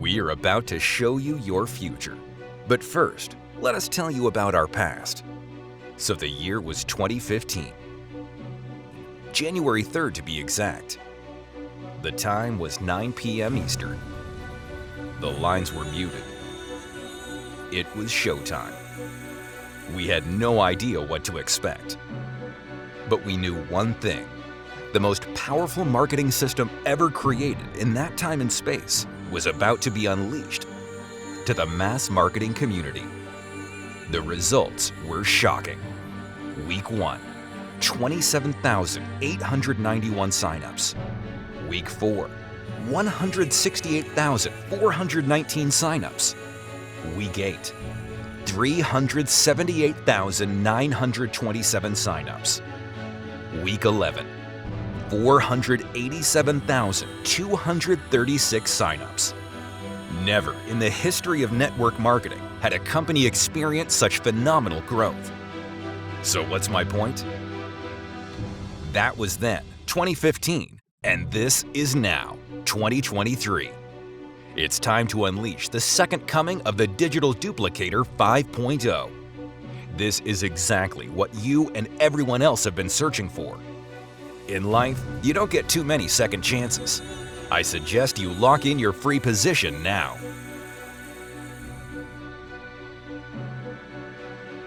We are about to show you your future. But first, let us tell you about our past. So the year was 2015. January 3rd to be exact. The time was 9 p.m. Eastern. The lines were muted. It was showtime. We had no idea what to expect. But we knew one thing. The most powerful marketing system ever created in that time and space was about to be unleashed to the mass marketing community. The results were shocking. Week 1, 27,891 signups. Week 4, 168,419 signups. Week 8, 378,927 signups. Week 11, 487,236 signups. Never in the history of network marketing had a company experience such phenomenal growth. So what's my point? That was then, 2015, and this is now, 2023. It's time to unleash the second coming of the Digital Duplicator 5.0. This is exactly what you and everyone else have been searching for. In life, you don't get too many second chances. I suggest you lock in your free position now.